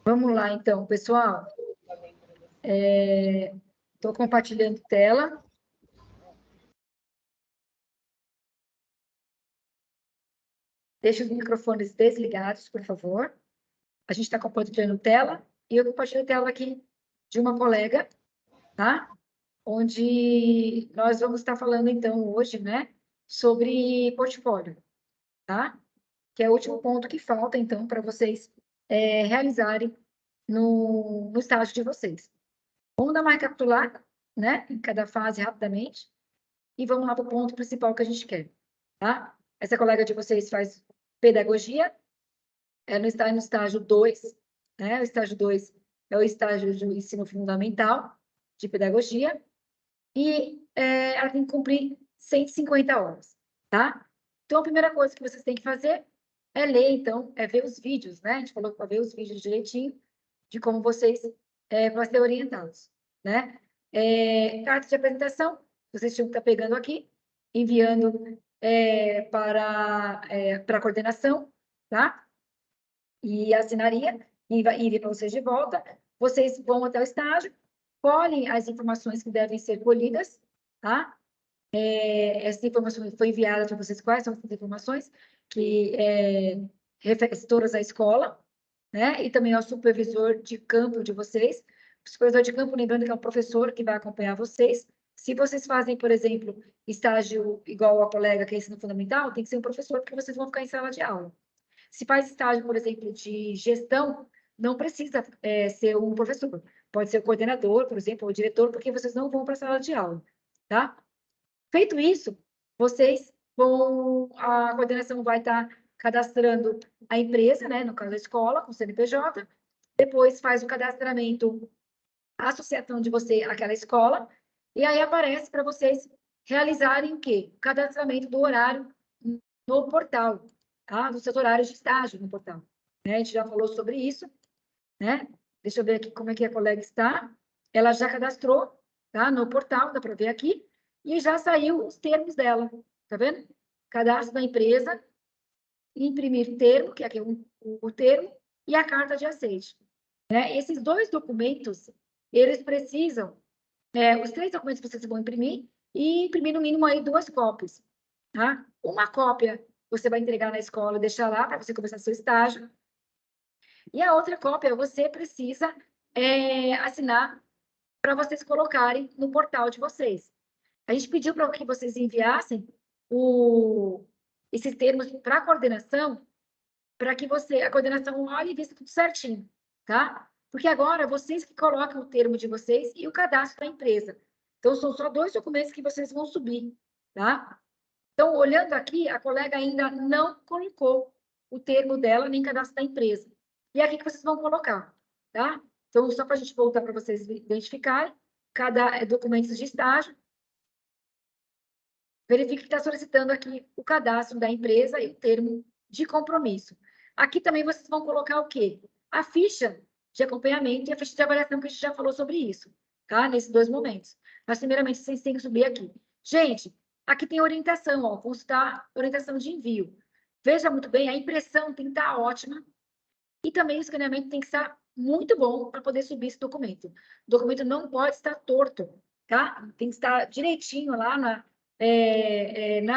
Vamos lá, então, pessoal. Estou compartilhando tela. Deixe os microfones desligados, por favor. A gente está compartilhando tela e eu compartilho tela aqui de uma colega, tá? Onde nós vamos estar falando, então, hoje, né, sobre portfólio, tá? Que é o último ponto que falta, então, para vocês realizarem no estágio de vocês. Vamos dar uma recapitulada, né, em cada fase rapidamente, e vamos lá para o ponto principal que a gente quer, tá? Essa colega de vocês faz pedagogia, está no estágio 2, né? O estágio 2 é o estágio de ensino fundamental de pedagogia, e ela tem que cumprir 150 horas, tá? Então, a primeira coisa que vocês têm que fazer é ler, então, é ver os vídeos, né? A gente falou para ver os vídeos direitinho, de como vocês vão ser orientados, né? Carta de apresentação, vocês tinham que estar pegando aqui, enviando para a coordenação, tá? E assinaria, e iria para vocês de volta. Vocês vão até o estágio, colhem as informações que devem ser colhidas, tá? Essa informação foi enviada para vocês. Quais são essas informações? Que referem todas à escola, né? E também ao supervisor de campo de vocês. O supervisor de campo, lembrando que é um professor que vai acompanhar vocês. Se vocês fazem, por exemplo, estágio igual a colega que é ensino fundamental, tem que ser um professor, porque vocês vão ficar em sala de aula. Se faz estágio, por exemplo, de gestão, não precisa ser um professor. Pode ser o coordenador, por exemplo, ou o diretor, porque vocês não vão para a sala de aula, tá? Feito isso, vocês vão, a coordenação vai estar cadastrando a empresa, né, no caso a escola, com o CNPJ, depois faz o cadastramento, a associação de você àquela escola, e aí aparece para vocês realizarem o quê? O cadastramento do horário no portal, tá? Dos seus horários de estágio no portal. Né? A gente já falou sobre isso, né? Deixa eu ver aqui como é que a colega está. Ela já cadastrou, tá? No portal, dá para ver aqui, e já saiu os termos dela, tá vendo? Cadastro da empresa, imprimir termo, que aqui é o termo, e a carta de aceite. Né? Esses dois documentos, eles precisam, os 3 documentos vocês vão imprimir, e imprimir no mínimo aí 2 cópias, tá? Uma cópia você vai entregar na escola, deixar lá para você começar seu estágio, e a outra cópia você precisa assinar para vocês colocarem no portal de vocês. A gente pediu para que vocês enviassem esses termos para a coordenação, para que a coordenação olhe e veja tudo certinho, tá? Porque agora vocês que colocam o termo de vocês e o cadastro da empresa. Então, são só 2 documentos que vocês vão subir, tá? Então, olhando aqui, a colega ainda não colocou o termo dela nem cadastro da empresa. E é aqui que vocês vão colocar, tá? Então, só para a gente voltar para vocês identificarem, cada documento de estágio, verifique que está solicitando aqui o cadastro da empresa e o termo de compromisso. Aqui também vocês vão colocar o quê? A ficha de acompanhamento e a ficha de avaliação, que a gente já falou sobre isso, tá? Nesses 2 momentos. Mas, primeiramente, vocês têm que subir aqui. Gente, aqui tem orientação, ó, consultar orientação de envio. Veja muito bem, a impressão tem que estar ótima e também o escaneamento tem que estar muito bom para poder subir esse documento. O documento não pode estar torto, tá? Tem que estar direitinho lá na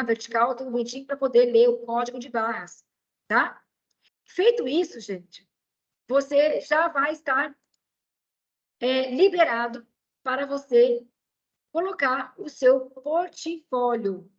vertical, tudo bonitinho para poder ler o código de barras, tá? Feito isso, gente, você já vai estar liberado para você colocar o seu portfólio,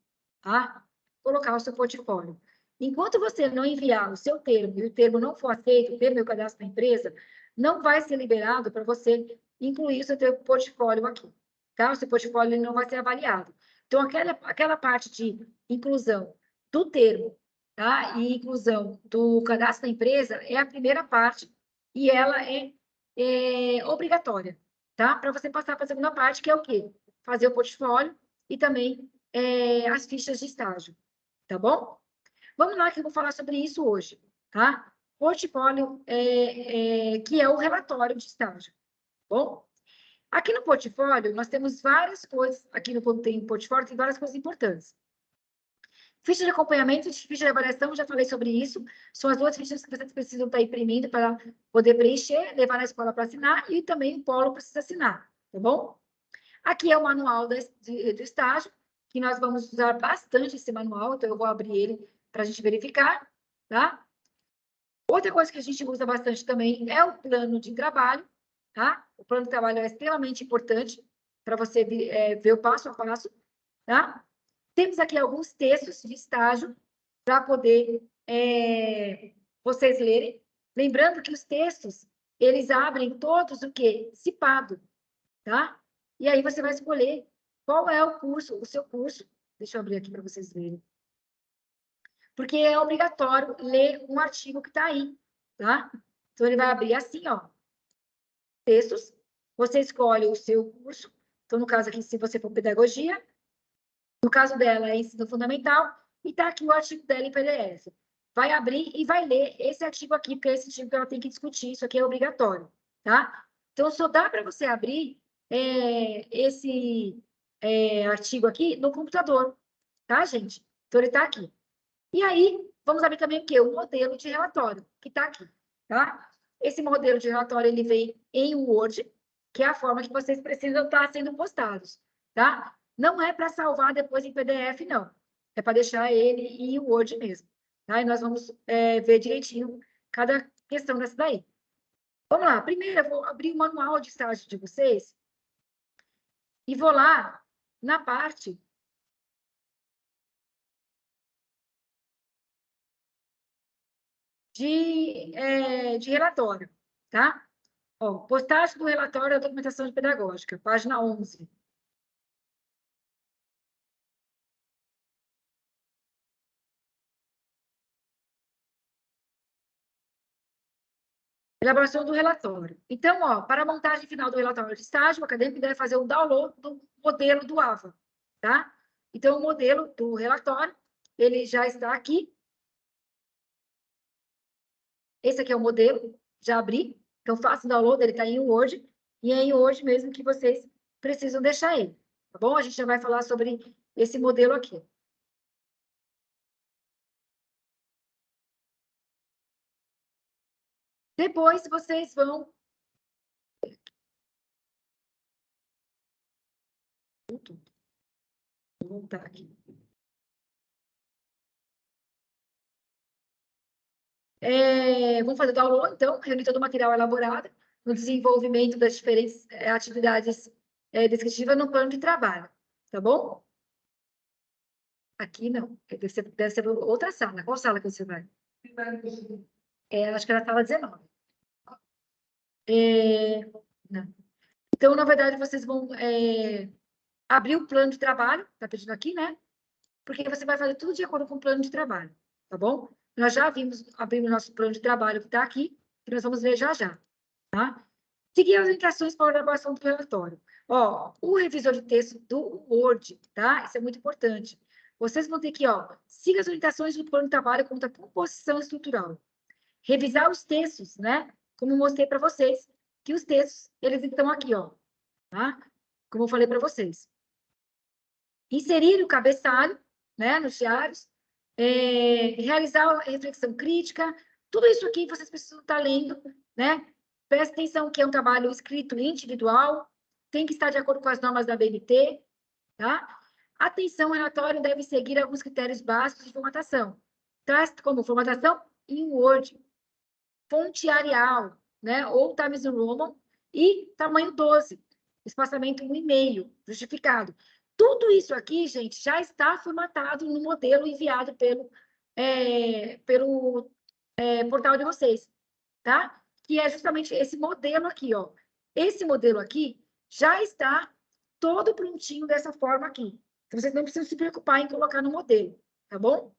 tá? Colocar o seu portfólio. Enquanto você não enviar o seu termo e o termo não for aceito, o termo e o cadastro da empresa, não vai ser liberado para você incluir o seu portfólio aqui, tá? O seu portfólio não vai ser avaliado. Então, aquela parte de inclusão do termo, tá? E inclusão do cadastro da empresa é a primeira parte e ela é obrigatória, tá? Para você passar para a segunda parte, que é o quê? Fazer o portfólio e também as fichas de estágio, tá bom? Vamos lá que eu vou falar sobre isso hoje, tá? Portfólio, que é o relatório de estágio, tá bom? Aqui no portfólio, nós temos várias coisas, aqui no portfólio tem várias coisas importantes. Ficha de acompanhamento e ficha de avaliação, já falei sobre isso. São as duas fichas que vocês precisam estar imprimindo para poder preencher, levar na escola para assinar e também o polo precisa assinar, tá bom? Aqui é o manual do estágio, que nós vamos usar bastante esse manual, então eu vou abrir ele para a gente verificar, tá? Outra coisa que a gente usa bastante também é o plano de trabalho, tá? O plano de trabalho é extremamente importante para você ver o passo a passo, tá? Temos aqui alguns textos de estágio para poder vocês lerem. Lembrando que os textos, eles abrem todos o quê? Cipado, tá? E aí você vai escolher qual é o curso, o seu curso. Deixa eu abrir aqui para vocês verem. Porque é obrigatório ler um artigo que está aí, tá? Então, ele vai abrir assim, ó. Textos. Você escolhe o seu curso. Então, no caso aqui, se você for pedagogia, no caso dela é ensino fundamental, e tá aqui o artigo dela em PDF. Vai abrir e vai ler esse artigo aqui, porque é esse artigo que ela tem que discutir, isso aqui é obrigatório, tá? Então, só dá para você abrir esse artigo aqui no computador, tá, gente? Então, ele está aqui. E aí, vamos abrir também o quê? O modelo de relatório, que está aqui, tá? Esse modelo de relatório, ele vem em Word, que é a forma que vocês precisam estar sendo postados, tá? Não é para salvar depois em PDF, não. É para deixar ele em Word mesmo, tá? E nós vamos ver direitinho cada questão dessa daí. Vamos lá. Primeiro, eu vou abrir o manual de estágio de vocês e vou lá na parte de relatório, tá? Ó, postagem do relatório da documentação pedagógica, página 11. Elaboração do relatório. Então, ó, para a montagem final do relatório de estágio, o acadêmico deve fazer o download do modelo do AVA, tá? Então, o modelo do relatório, ele já está aqui. Esse aqui é o modelo, já abri. Então, faça o download, ele está em Word, e é em Word mesmo que vocês precisam deixar ele, tá bom? A gente já vai falar sobre esse modelo aqui. Depois, vocês vão... Vou voltar aqui. Vamos fazer download, então, reunir todo o material elaborado no desenvolvimento das diferentes atividades descritivas no plano de trabalho, tá bom? Aqui não, deve ser outra sala. Qual sala que você vai? Acho que era a sala 19. Não. Então, na verdade, vocês vão abrir o plano de trabalho, tá pedindo aqui, né? Porque você vai fazer tudo de acordo com o plano de trabalho, tá bom? Nós já abrimos nosso plano de trabalho que está aqui, que nós vamos ver já já, tá? Seguir as indicações para a elaboração do relatório. Ó, o revisor de texto do Word, tá? Isso é muito importante. Vocês vão ter que, ó, siga as orientações do plano de trabalho quanto à composição estrutural. Revisar os textos, né? Como eu mostrei para vocês, que os textos, eles estão aqui, ó, tá? Como eu falei para vocês. Inserir o cabeçalho, né, nos diários, realizar a reflexão crítica, tudo isso aqui vocês precisam estar lendo, né? Presta atenção que é um trabalho escrito individual, tem que estar de acordo com as normas da BNT, tá? Atenção, o relatório deve seguir alguns critérios básicos de formatação. Traz como formatação em Word, fonte Arial, né? Ou Times New Roman e tamanho 12, espaçamento 1,5, justificado. Tudo isso aqui, gente, já está formatado no modelo enviado pelo portal de vocês, tá? Que é justamente esse modelo aqui, ó. Esse modelo aqui já está todo prontinho dessa forma aqui. Então, vocês não precisam se preocupar em colocar no modelo, tá bom?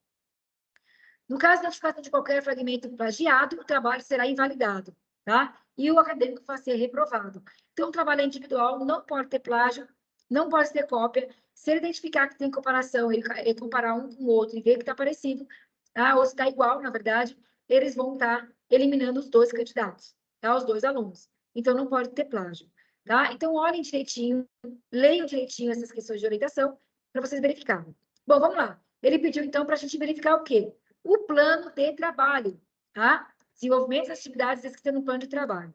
No caso de notificação de qualquer fragmento plagiado, o trabalho será invalidado, tá? E o acadêmico vai ser reprovado. Então, o trabalho individual não pode ter plágio, não pode ter cópia. Se ele identificar que tem comparação, ele comparar um com o outro e ver que está parecido, tá? Ou se está igual, na verdade, eles vão estar eliminando os dois candidatos, tá? Os dois alunos. Então, não pode ter plágio, tá? Então, olhem direitinho, leiam direitinho essas questões de orientação para vocês verificarem. Bom, vamos lá. Ele pediu, então, para a gente verificar o quê? O plano de trabalho, tá? Desenvolvimento das atividades descritas no plano de trabalho.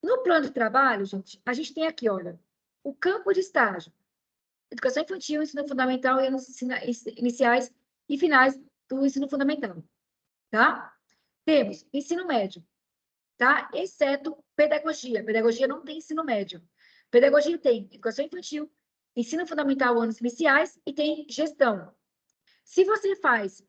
No plano de trabalho, gente, a gente tem aqui, olha, o campo de estágio. Educação infantil, ensino fundamental e anos iniciais e finais do ensino fundamental, tá? Temos ensino médio, tá? Exceto pedagogia. Pedagogia não tem ensino médio. Pedagogia tem educação infantil, ensino fundamental, anos iniciais e tem gestão. Se você faz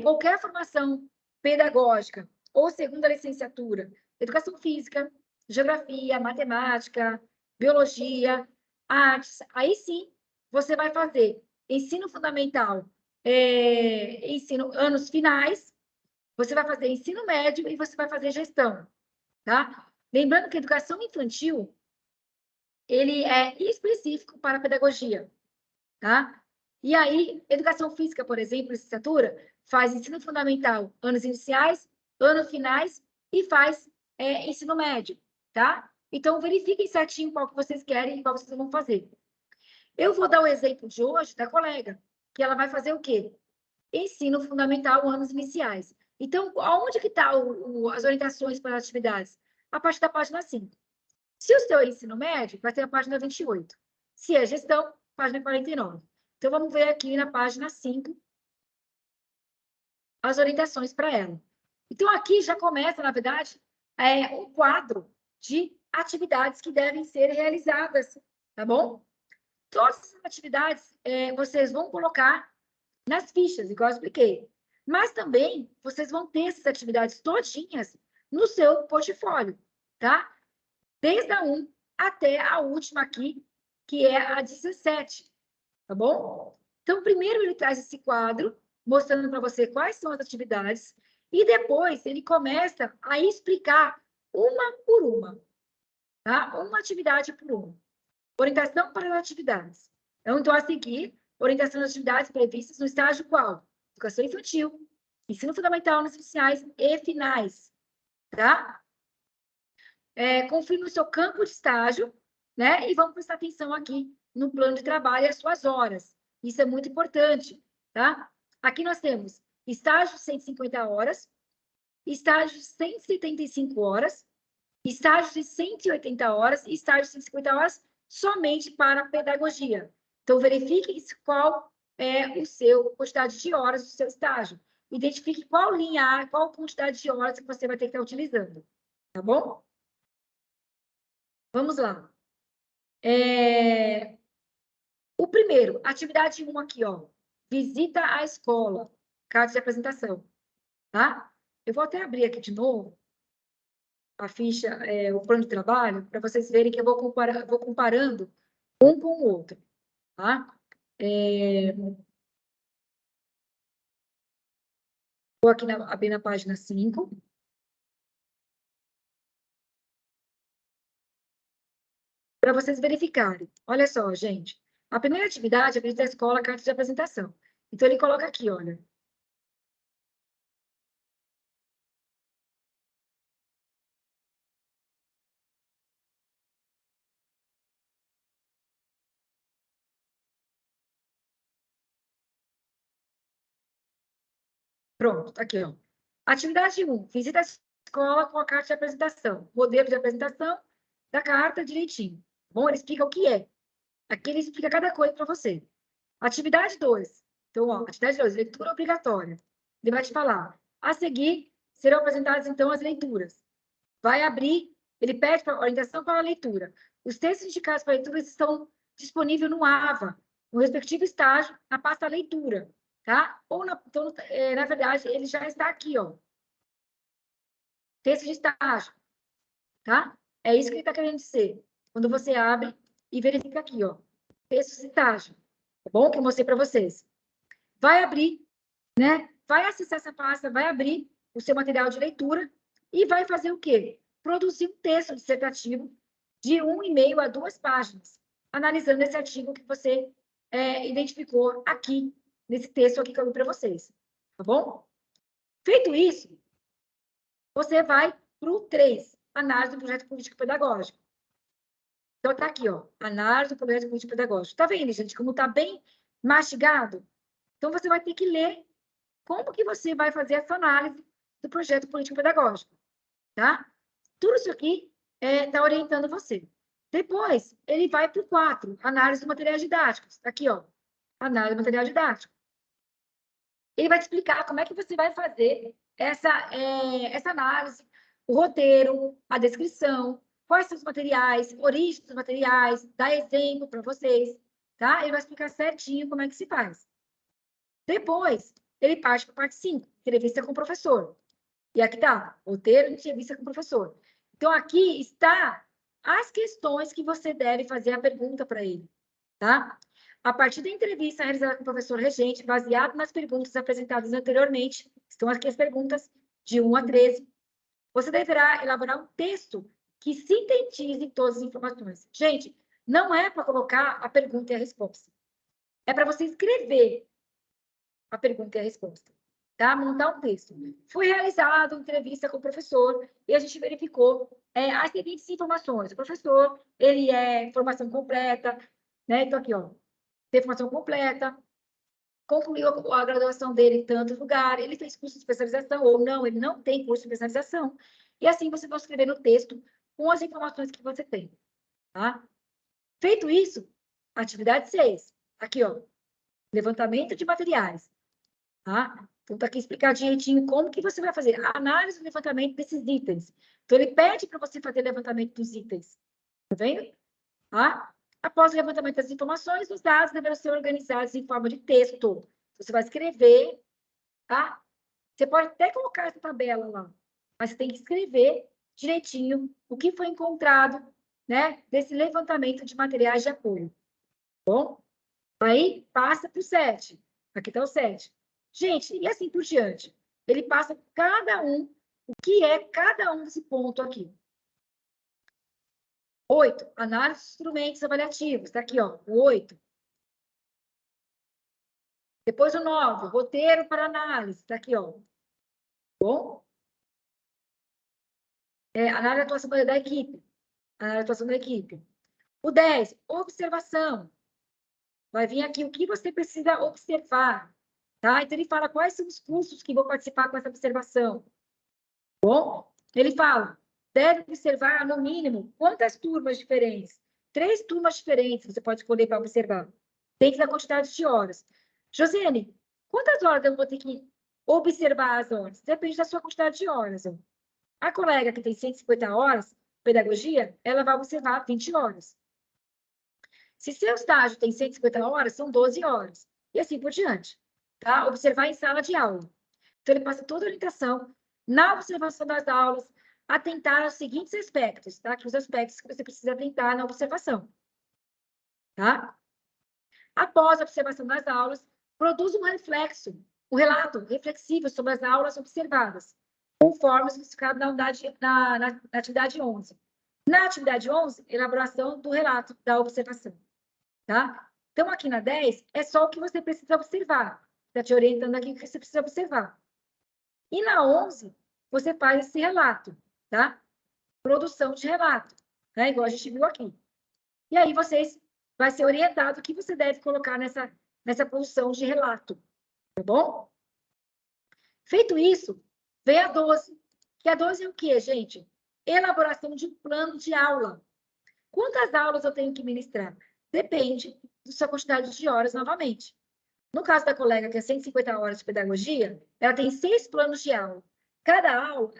qualquer formação pedagógica ou segunda licenciatura, educação física, geografia, matemática, biologia, artes, aí sim você vai fazer ensino fundamental, ensino anos finais, você vai fazer ensino médio e você vai fazer gestão, tá? Lembrando que a educação infantil, ele é específico para a pedagogia, tá? E aí, educação física, por exemplo, licenciatura, faz ensino fundamental, anos iniciais, anos finais e faz ensino médio, tá? Então, verifiquem certinho qual que vocês querem e qual vocês vão fazer. Eu vou dar o exemplo de hoje da colega, que ela vai fazer o quê? Ensino fundamental, anos iniciais. Então, aonde que está as orientações para as atividades? A partir da página 5. Se o seu é ensino médio, vai ter a página 28. Se é gestão, página 49. Então, vamos ver aqui na página 5 as orientações para ela. Então, aqui já começa, na verdade, um quadro de atividades que devem ser realizadas, tá bom? Todas essas atividades vocês vão colocar nas fichas, igual eu expliquei. Mas também vocês vão ter essas atividades todinhas no seu portfólio, tá? Desde a 1 até a última aqui, que é a 17, tá bom? Então, primeiro ele traz esse quadro, mostrando para você quais são as atividades, e depois ele começa a explicar uma por uma, tá? Uma atividade por uma. Orientação para as atividades. Então, a seguir, orientação das atividades previstas no estágio qual? Educação infantil, ensino fundamental nos iniciais e finais, tá? Confirme o seu campo de estágio, né? E vamos prestar atenção aqui no plano de trabalho e as suas horas. Isso é muito importante, tá? Aqui nós temos estágio 150 horas, estágio 175 horas, estágio de 180 horas e estágio de 150 horas somente para pedagogia. Então, verifique qual é a quantidade de horas do seu estágio. Identifique qual linha, qual quantidade de horas que você vai ter que estar utilizando, tá bom? Vamos lá. O primeiro, atividade 1 aqui, ó. Visita a escola. Carta de apresentação, tá? Eu vou até abrir aqui de novo a ficha, o plano de trabalho, para vocês verem que eu vou comparando um com o outro, tá? Vou aqui abrir na página 5. Para vocês verificarem. Olha só, gente. A primeira atividade é a visita da escola, carta de apresentação. Então, ele coloca aqui, olha. Pronto, tá aqui, ó. Atividade 1, visita a escola com a carta de apresentação. Modelo de apresentação da carta direitinho. Bom, ele explica o que é. Aqui ele explica cada coisa para você. Atividade 2. Então, ó, atividade 2, leitura obrigatória. Ele vai te falar. A seguir, serão apresentadas, então, as leituras. Vai abrir, ele pede orientação para a leitura. Os textos indicados para leitura estão disponíveis no AVA, no respectivo estágio, na pasta leitura, tá? Então, na verdade, ele já está aqui, ó. Texto de estágio, tá? É isso que ele está querendo dizer. Quando você abre e verifica aqui, ó. Texto de estágio, tá bom? Que eu mostrei para vocês. Vai abrir, né? Vai acessar essa pasta, vai abrir o seu material de leitura e vai fazer o quê? Produzir um texto dissertativo de 1,5 a 2 páginas, analisando esse artigo que você identificou aqui, nesse texto aqui que eu li para vocês, tá bom? Feito isso, você vai para o 3, análise do projeto político-pedagógico. Então, tá aqui, ó, análise do projeto político-pedagógico. Tá vendo, gente, como tá bem mastigado? Então, você vai ter que ler como que você vai fazer essa análise do projeto político-pedagógico, tá? Tudo isso aqui está orientando você. Depois, ele vai para o 4, análise dos materiais didáticos. Aqui, ó, análise do material didático. Ele vai te explicar como é que você vai fazer essa análise, o roteiro, a descrição, quais são os materiais, origem dos materiais, dar exemplo para vocês, tá? Ele vai explicar certinho como é que se faz. Depois, ele parte para a parte 5, entrevista com o professor. E aqui está, roteiro de entrevista com o professor. Então, aqui está as questões que você deve fazer a pergunta para ele, tá? A partir da entrevista realizada com o professor regente, baseado nas perguntas apresentadas anteriormente, estão aqui as perguntas de 1 a 13, você deverá elaborar um texto que sintetize todas as informações. Gente, não é para colocar a pergunta e a resposta. É para você escrever a pergunta e a resposta, tá? Montar um texto. Foi realizada uma entrevista com o professor e a gente verificou as seguintes informações. O professor, ele é formação completa, né? Então, aqui, ó, tem formação completa, concluiu a graduação dele em tantos lugares, ele fez curso de especialização ou não, ele não tem curso de especialização. E assim você vai escrever no texto com as informações que você tem, tá? Feito isso, atividade 6, aqui, ó, levantamento de materiais, tá? Então, tá aqui explicado direitinho como que você vai fazer a análise do levantamento desses itens. Então, ele pede para você fazer levantamento dos itens, tá vendo? Tá? Após o levantamento das informações, os dados deverão ser organizados em forma de texto. Você vai escrever, tá? Você pode até colocar essa tabela lá, mas você tem que escrever direitinho o que foi encontrado, né, desse levantamento de materiais de apoio. Bom? Aí passa para o 7. Aqui está o 7. Gente, e assim por diante. Ele passa por cada um, o que é cada um desse ponto aqui. 8, análise de instrumentos avaliativos. Está aqui, ó, o 8. Depois o 9, roteiro para análise. Está aqui, ó. Bom? Análise de atuação da equipe. Análise de atuação da equipe. O 10, observação. Vai vir aqui o que você precisa observar. Tá? Então, ele fala quais são os cursos que vão participar com essa observação. Bom? Ele fala, deve observar, no mínimo, quantas turmas diferentes? 3 turmas diferentes você pode escolher para observar. Dentro da quantidade de horas. Josiane, quantas horas eu vou ter que observar as horas? Depende da sua quantidade de horas. Ó. A colega que tem 150 horas, pedagogia, ela vai observar 20 horas. Se seu estágio tem 150 horas, são 12 horas. E assim por diante. Tá? Observar em sala de aula. Então, ele passa toda a orientação na observação das aulas, atentar aos seguintes aspectos, tá? Que os aspectos que você precisa atentar na observação, tá? Após a observação das aulas, produz um reflexo, um relato reflexivo sobre as aulas observadas, conforme especificado na atividade 11. Na atividade 11, elaboração do relato da observação, tá? Então, aqui na 10, é só o que você precisa observar. Está te orientando aqui o que você precisa observar. E na 11, você faz esse relato, tá? Produção de relato, né? Igual a gente viu aqui. E aí vocês vai ser orientado o que você deve colocar nessa produção de relato, tá bom? Feito isso, vem a 12. Que a 12 é o quê, gente? Elaboração de plano de aula. Quantas aulas eu tenho que ministrar? Depende da sua quantidade de horas, novamente. No caso da colega, que é 150 horas de pedagogia, ela tem 6 planos de aula. Cada aula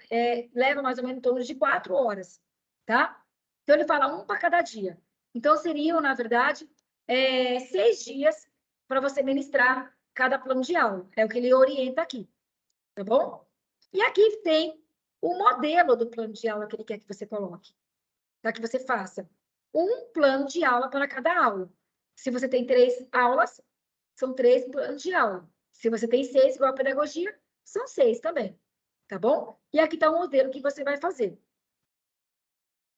leva mais ou menos em torno de 4 horas, tá? Então, ele fala um para cada dia. Então, seriam, na verdade, 6 dias para você ministrar cada plano de aula. É o que ele orienta aqui, tá bom? E aqui tem o modelo do plano de aula que ele quer que você coloque, para que você faça um plano de aula para cada aula. Se você tem 3 aulas, são 3 planos de aula. Se você tem 6, igual a pedagogia, são 6 também, tá bom? E aqui está o modelo que você vai fazer.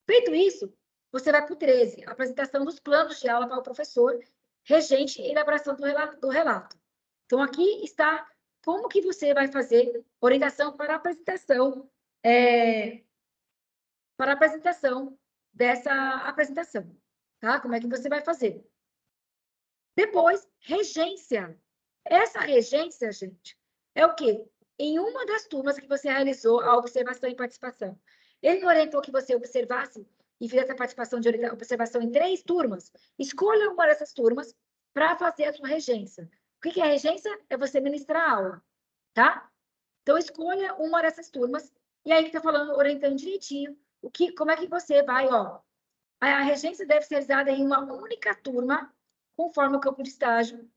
Feito isso, você vai para o 13, apresentação dos planos de aula para o professor, regente e elaboração do relato. Então, aqui está como que você vai fazer orientação para a apresentação, dessa apresentação, tá? Como é que você vai fazer? Depois, regência. Essa regência, gente, é o quê? Em uma das turmas que você realizou a observação e participação. Ele orientou que você observasse e fizesse a participação de observação em 3 turmas. Escolha uma dessas turmas para fazer a sua regência. O que é regência? É você ministrar a aula, tá? Então, escolha uma dessas turmas, e aí que está falando, orientando direitinho, como é que você vai, ó. A regência deve ser realizada em uma única turma, conforme o campo de estágio,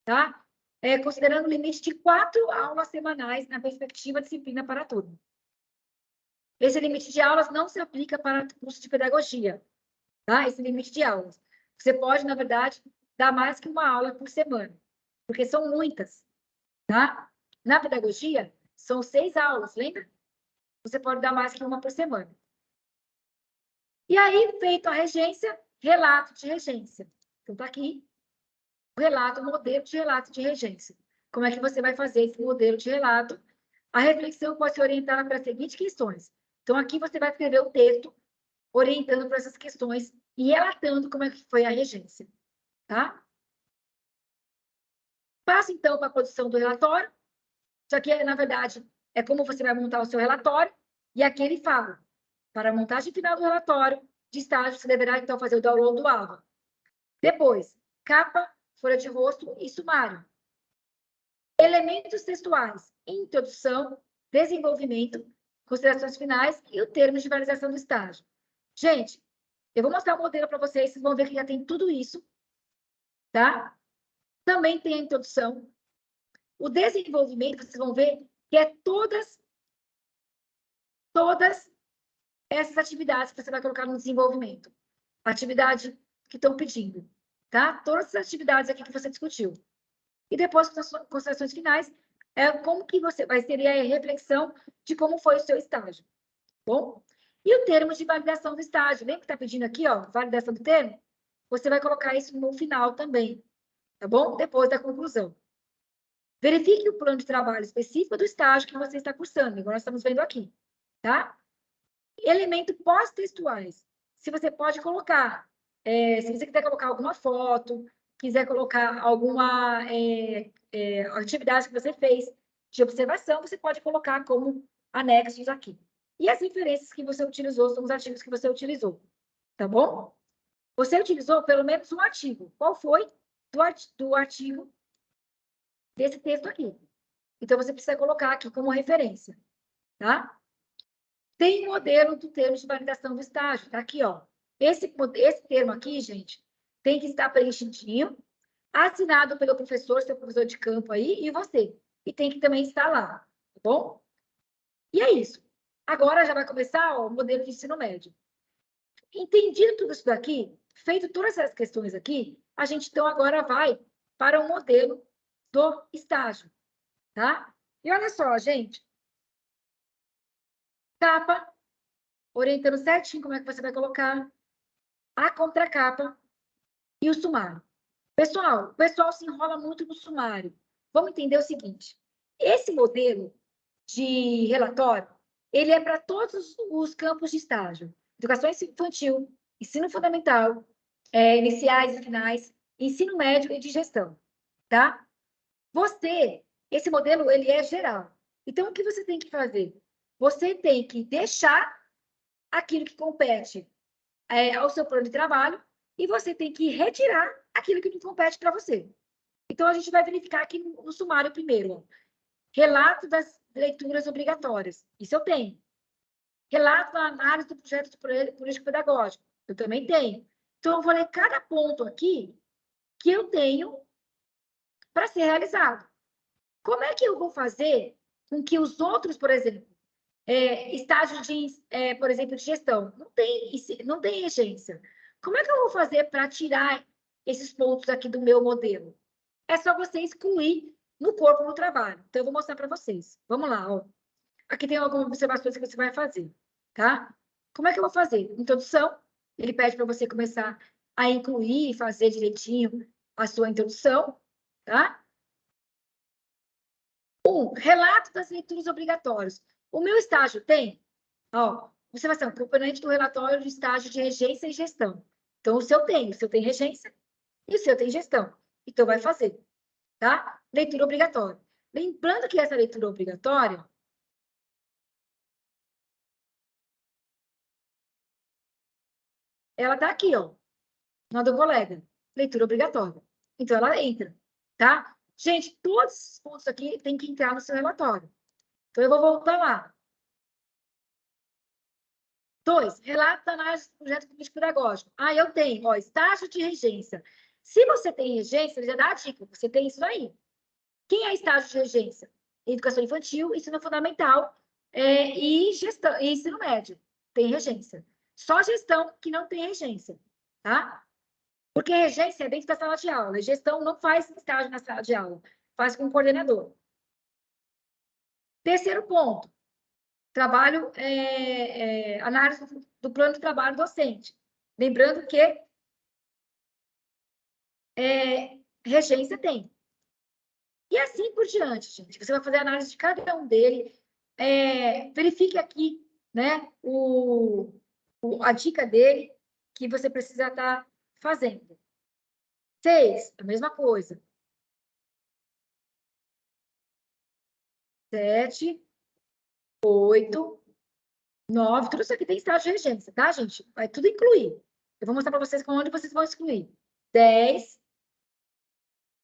tá? Considerando o limite de 4 aulas semanais na perspectiva disciplina para a turma. Esse limite de aulas não se aplica para curso de pedagogia, tá? Esse limite de aulas. Você pode, na verdade, dar mais que uma aula por semana, porque são muitas, tá? Na pedagogia, são 6 aulas, lembra? Você pode dar mais que uma por semana. E aí, feito a regência, relato de regência. Então, tá aqui o relato, o modelo de relato de regência. Como é que você vai fazer esse modelo de relato? A reflexão pode ser orientada para as seguintes questões. Então, aqui você vai escrever o texto orientando para essas questões e relatando como é que foi a regência, tá? Passa, então, para a produção do relatório. Isso aqui, na verdade, é como você vai montar o seu relatório. E aqui ele fala, para a montagem final do relatório de estágio, você deverá, então, fazer o download do aula. Depois, capa, folha de rosto e sumário. Elementos textuais, introdução, desenvolvimento, considerações finais e o termo de finalização do estágio. Gente, eu vou mostrar o modelo para vocês, vocês vão ver que já tem tudo isso, tá? Também tem a introdução. O desenvolvimento, vocês vão ver que é todas essas atividades que você vai colocar no desenvolvimento. Atividade que estão pedindo, tá? Todas as atividades aqui que você discutiu. E depois, considerações finais, como que você vai ter a reflexão de como foi o seu estágio, bom? E o termo de validação do estágio, lembra que está pedindo aqui, ó, validação do termo? Você vai colocar isso no final também, tá bom? Depois da conclusão. Verifique o plano de trabalho específico do estágio que você está cursando, igual nós estamos vendo aqui, tá? Elementos pós-textuais. Se você pode colocar, se você quiser colocar alguma foto, quiser colocar alguma atividade que você fez de observação, você pode colocar como anexos aqui. E as referências que você utilizou são os artigos que você utilizou, tá bom? Você utilizou pelo menos um artigo. Qual foi do artigo desse texto aqui? Então, você precisa colocar aqui como referência, tá? Tem modelo do termo de validação do estágio, tá aqui, ó. Esse termo aqui, gente, tem que estar preenchidinho, assinado pelo professor, seu professor de campo aí, e você. E tem que também estar lá, tá bom? E é isso. Agora já vai começar ó, o modelo de ensino médio. Entendido tudo isso daqui, feito todas essas questões aqui, a gente então agora vai para o modelo do estágio, tá? E olha só, gente. Capa, orientando certinho como é que você vai colocar a contracapa e o sumário. Pessoal, o pessoal se enrola muito no sumário. Vamos entender o seguinte. Esse modelo de relatório, ele é para todos os campos de estágio. Educação infantil, ensino fundamental, iniciais e finais, ensino médio e de gestão, tá? Esse modelo, ele é geral. Então, o que você tem que fazer? Você tem que deixar aquilo que compete ao seu plano de trabalho e você tem que retirar aquilo que não compete para você. Então, a gente vai verificar aqui no sumário primeiro. Ó. Relato das leituras obrigatórias. Isso eu tenho. Relato da análise do projeto político-pedagógico. Eu também tenho. Então, eu vou ler cada ponto aqui que eu tenho para ser realizado. Como é que eu vou fazer com que os outros, por exemplo, estágio de, por exemplo, de gestão, não tem regência. Como é que eu vou fazer para tirar esses pontos aqui do meu modelo? É só você excluir no corpo do trabalho. Então, eu vou mostrar para vocês. Vamos lá, ó. Aqui tem algumas observações que você vai fazer, tá? Como é que eu vou fazer? Introdução, ele pede para você começar a incluir e fazer direitinho a sua introdução, tá? Relato das leituras obrigatórias. O meu estágio tem, ó, observação, componente do relatório de estágio de regência e gestão. Então, o seu tem regência e o seu tem gestão. Então, vai fazer. tá? Leitura obrigatória. Lembrando que essa leitura obrigatória, ela tá aqui, ó, na do colega. Leitura obrigatória. Então, ela entra, tá? Gente, todos os pontos aqui tem que entrar no seu relatório. Então, eu vou voltar lá. 2, relato da análise do projeto político-pedagógico. Ah, eu tenho, ó, estágio de regência. Se você tem regência, ele já dá a dica, você tem isso aí. Quem é estágio de regência? Educação infantil, ensino fundamental e gestão, e ensino médio. Tem regência. Só gestão que não tem regência, tá? Porque regência é dentro da sala de aula. Gestão não faz estágio na sala de aula, faz com o coordenador. Terceiro ponto, trabalho, análise do plano de trabalho docente. Lembrando que regência tem. E assim por diante, gente. Você vai fazer análise de cada um dele. Verifique aqui, né, a dica dele que você precisa estar fazendo. 6, a mesma coisa. 7, 8, 9, tudo isso aqui tem estágio de regência, tá, gente? Vai tudo incluir. Eu vou mostrar para vocês onde vocês vão excluir. 10,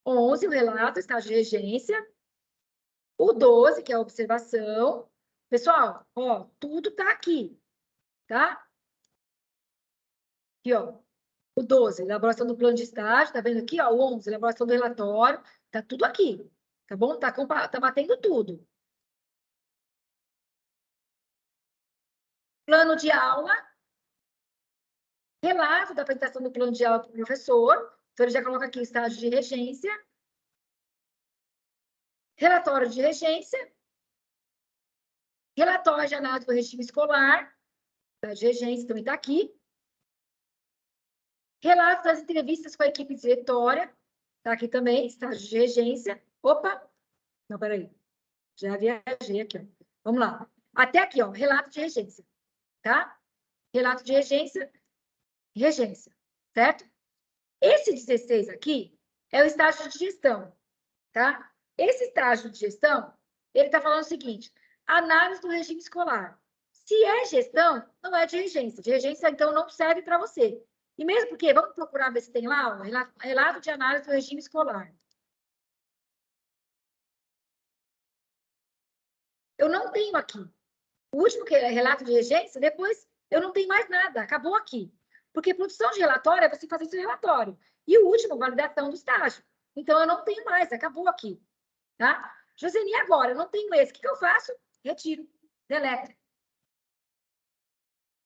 11, o relato, estágio de regência. O 12, que é a observação. Pessoal, ó, tudo tá aqui, tá? Aqui, ó. O 12, elaboração do plano de estágio, tá vendo aqui, ó? O 11, elaboração do relatório, tá tudo aqui, tá bom? Tá batendo tudo. Plano de aula, relato da apresentação do plano de aula para o professor, então ele já coloca aqui o estágio de regência, relatório de regência, relatório de análise do regime escolar, estágio de regência também tá aqui, relato das entrevistas com a equipe diretória, tá aqui também, estágio de regência. Opa! Não, peraí. Já viajei aqui, ó. Vamos lá. Até aqui, ó, relato de regência, tá? Relato de regência, certo? Esse 16 aqui é o estágio de gestão, tá? Esse estágio de gestão, ele tá falando o seguinte, análise do regime escolar. Se é gestão, não é de regência. De regência, então, não serve para você. E mesmo porque, vamos procurar ver se tem lá, ó, relato de análise do regime escolar. Eu não tenho aqui. O último que é relato de regência, depois eu não tenho mais nada, acabou aqui. Porque produção de relatório é você fazer seu relatório. E o último, validação do estágio. Então, eu não tenho mais, acabou aqui. Tá? Joseni, agora, eu não tenho esse. O que eu faço? Retiro, deleto.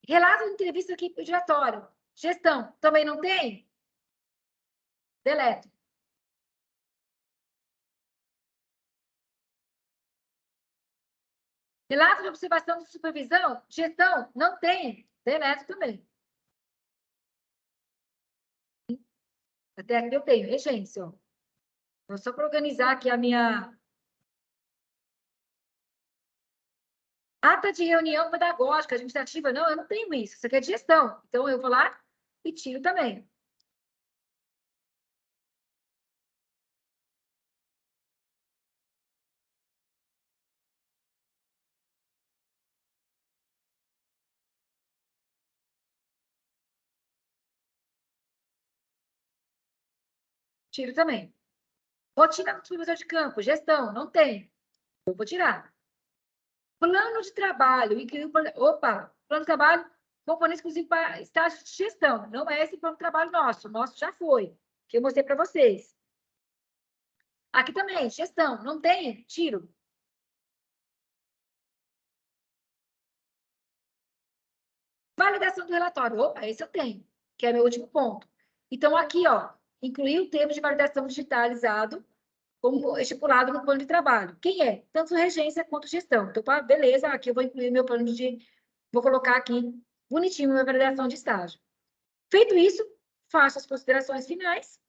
Relato de entrevista aqui para o diretório. Gestão, também não tem? Deleto. Relato de observação de supervisão, gestão, não tem. Deleto também. Até aqui eu tenho, regência. Ó. Vou só para organizar aqui a minha... Ata de reunião pedagógica, administrativa, não, eu não tenho isso. Isso aqui é de gestão. Então, eu vou lá e tiro também. Tiro também. Rotina do supervisor de campo, gestão, não tem. Eu vou tirar. Plano de trabalho, opa, plano de trabalho, componente exclusivo para estágio de gestão. Não é esse plano de trabalho nosso, o nosso já foi, que eu mostrei para vocês. Aqui também, gestão, não tem, tiro. Validação do relatório, opa, esse eu tenho, que é meu último ponto. Então, aqui, ó, incluir o termo de validação digitalizado como estipulado no plano de trabalho. Quem é? Tanto regência quanto gestão. Então, beleza, aqui eu vou incluir meu plano de... Vou colocar aqui, bonitinho, minha validação de estágio. Feito isso, faço as considerações finais,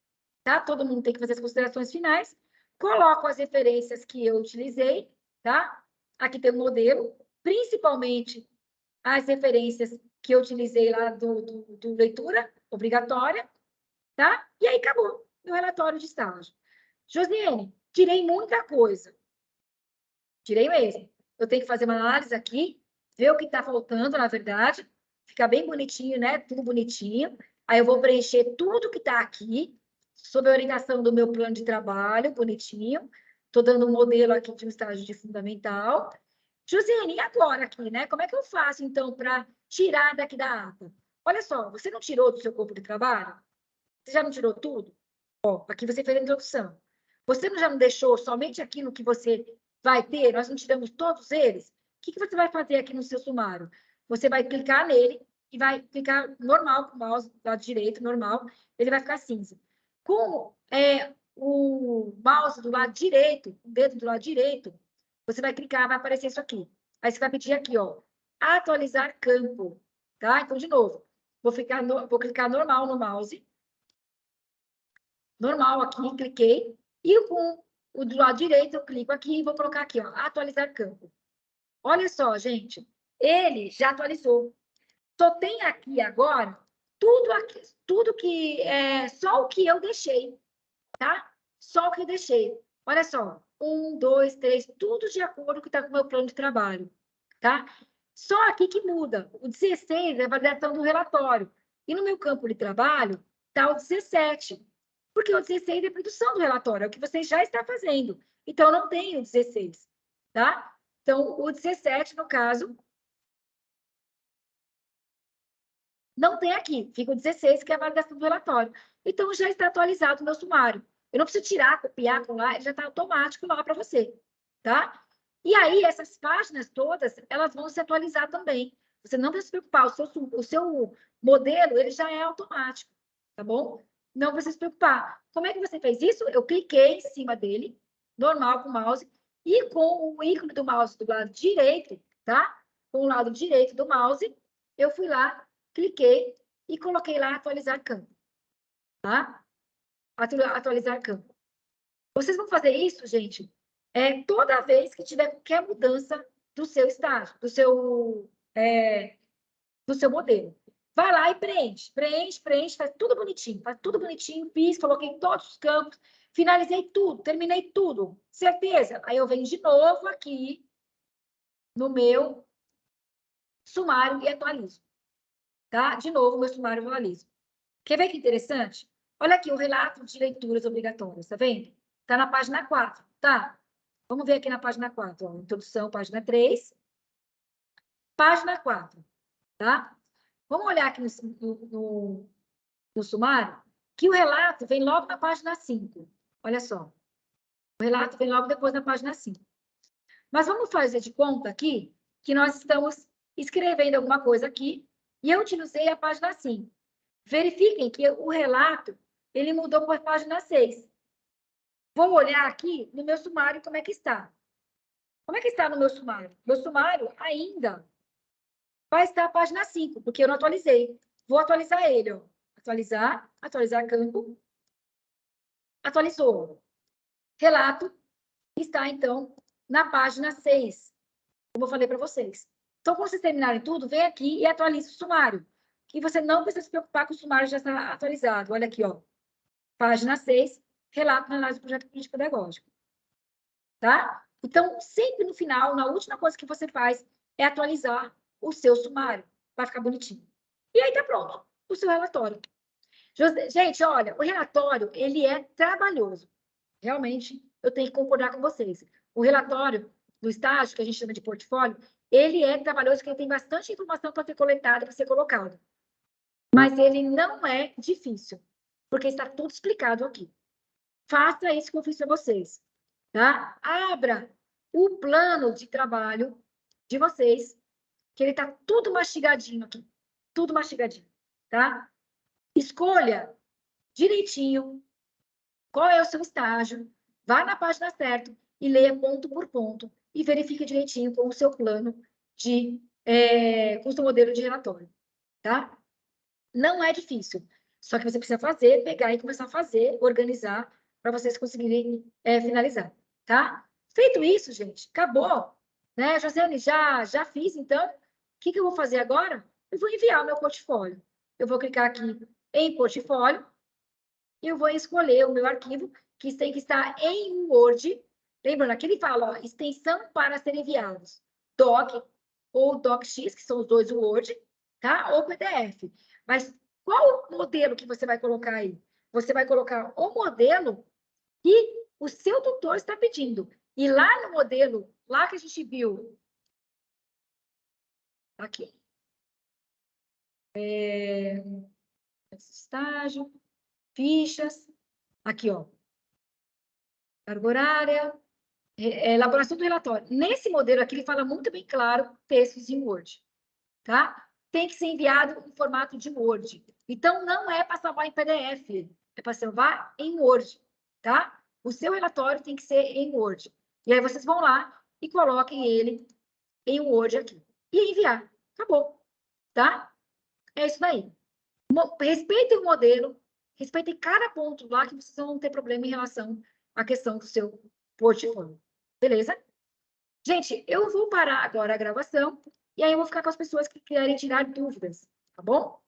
tá? Todo mundo tem que fazer as considerações finais. Coloco as referências que eu utilizei, tá? Aqui tem o modelo, principalmente as referências que eu utilizei lá do leitura obrigatória, tá? E aí acabou meu relatório de estágio. Josiane, tirei muita coisa. Tirei mesmo. Eu tenho que fazer uma análise aqui, ver o que está faltando, na verdade, ficar bem bonitinho, né? Tudo bonitinho. Aí eu vou preencher tudo que está aqui, sob a orientação do meu plano de trabalho, bonitinho. Estou dando um modelo aqui de um estágio de fundamental. Josiane, e agora aqui, né? Como é que eu faço, então, para tirar daqui da ata? Olha só, você não tirou do seu corpo de trabalho? Você já não tirou tudo? Ó, aqui você fez a introdução. Você já não deixou somente aquilo que você vai ter? Nós não tiramos todos eles? O que você vai fazer aqui no seu sumário? Você vai clicar nele e vai clicar normal com o mouse do lado direito, normal, ele vai ficar cinza. Com o mouse do lado direito, o dedo do lado direito, você vai clicar, vai aparecer isso aqui. Aí você vai pedir aqui, ó, atualizar campo, tá? Então, de novo, vou clicar normal no mouse, normal aqui, cliquei, e com o do lado direito eu clico aqui e vou colocar aqui, ó, atualizar campo. Olha só, gente, ele já atualizou. Só tem aqui agora tudo que é só o que eu deixei, tá? Só o que eu deixei. Olha só, 1, 2, 3, tudo de acordo com o que está com o meu plano de trabalho, tá? Só aqui que muda. O 16 é a validação do relatório. E no meu campo de trabalho está o 17. Porque o 16 é a produção do relatório, é o que você já está fazendo. Então, não tem o 16, tá? Então, o 17, no caso, não tem aqui. Fica o 16, que é a validação do relatório. Então, já está atualizado o meu sumário. Eu não preciso tirar, copiar, colar, ele já está automático lá para você, tá? E aí, essas páginas todas, elas vão se atualizar também. Você não precisa se preocupar, o seu modelo, ele já é automático, tá bom? Não precisa se preocupar. Como é que você fez isso? Eu cliquei em cima dele, normal com o mouse, e com o ícone do mouse do lado direito, tá? Com o lado direito do mouse, eu fui lá, cliquei e coloquei lá atualizar campo, tá? Atualizar campo. Vocês vão fazer isso, gente, toda vez que tiver qualquer mudança do seu estágio, do seu modelo. Vai lá e preenche, faz tudo bonitinho, fiz, coloquei todos os campos, finalizei tudo, terminei tudo, certeza? Aí eu venho de novo aqui no meu sumário e atualizo, tá? De novo, meu sumário eu atualizo. Quer ver que interessante? Olha aqui o relato de leituras obrigatórias, tá vendo? Tá na página 4, tá? Vamos ver aqui na página 4, ó, introdução, página 3. Página 4, tá? Vamos olhar aqui no sumário, que o relato vem logo na página 5. Olha só. O relato vem logo depois na página 5. Mas vamos fazer de conta aqui que nós estamos escrevendo alguma coisa aqui e eu utilizei a página 5. Verifiquem que o relato, ele mudou para a página 6. Vou olhar aqui no meu sumário como é que está. Como é que está no meu sumário? Meu sumário ainda vai estar a página 5, porque eu não atualizei. Vou atualizar ele, ó. Atualizar campo. Atualizou. Relato está, então, na página 6, como eu falei para vocês. Então, quando vocês terminarem tudo, vem aqui e atualize o sumário. Que você não precisa se preocupar que o sumário já está atualizado. Olha aqui, ó. Página 6, relato na análise do projeto político pedagógico. Tá? Então, sempre no final, na última coisa que você faz, é atualizar o seu sumário. Vai ficar bonitinho. E aí tá pronto o seu relatório. Gente, olha, o relatório, ele é trabalhoso. Realmente, eu tenho que concordar com vocês. O relatório do estágio, que a gente chama de portfólio, ele é trabalhoso, porque ele tem bastante informação para ser coletada, para ser colocada. Mas ele não é difícil, porque está tudo explicado aqui. Faça isso que eu fiz para vocês, tá? Abra o plano de trabalho de vocês, que ele está tudo mastigadinho aqui. Tudo mastigadinho, tá? Escolha direitinho qual é o seu estágio, vá na página certa e leia ponto por ponto e verifique direitinho com o seu plano com o seu modelo de relatório, tá? Não é difícil, só que você precisa fazer, pegar e começar a fazer, organizar, para vocês conseguirem finalizar, tá? Feito isso, gente, acabou, né? Josiane, já fiz, então, o que eu vou fazer agora? Eu vou enviar o meu portfólio. Eu vou clicar aqui em portfólio, e eu vou escolher o meu arquivo, que tem que estar em Word. Lembrando, aqui ele fala, ó, extensão para ser enviados. Doc ou DocX, que são os dois Word, tá? Ou PDF. Mas qual o modelo que você vai colocar aí? Você vai colocar o modelo que o seu tutor está pedindo. E lá no modelo, lá que a gente viu, aqui, estágio, fichas, aqui, ó, carga horária, elaboração do relatório. Nesse modelo aqui, ele fala muito bem claro textos em Word, tá? Tem que ser enviado em formato de Word. Então, não é para salvar em PDF, é para salvar em Word, tá? O seu relatório tem que ser em Word. E aí, vocês vão lá e coloquem ele em Word aqui. E enviar. Acabou, tá? É isso daí. Respeitem o modelo, respeitem cada ponto lá que vocês não vão ter problema em relação à questão do seu portfólio. Beleza? Gente, eu vou parar agora a gravação e aí eu vou ficar com as pessoas que querem tirar dúvidas, tá bom?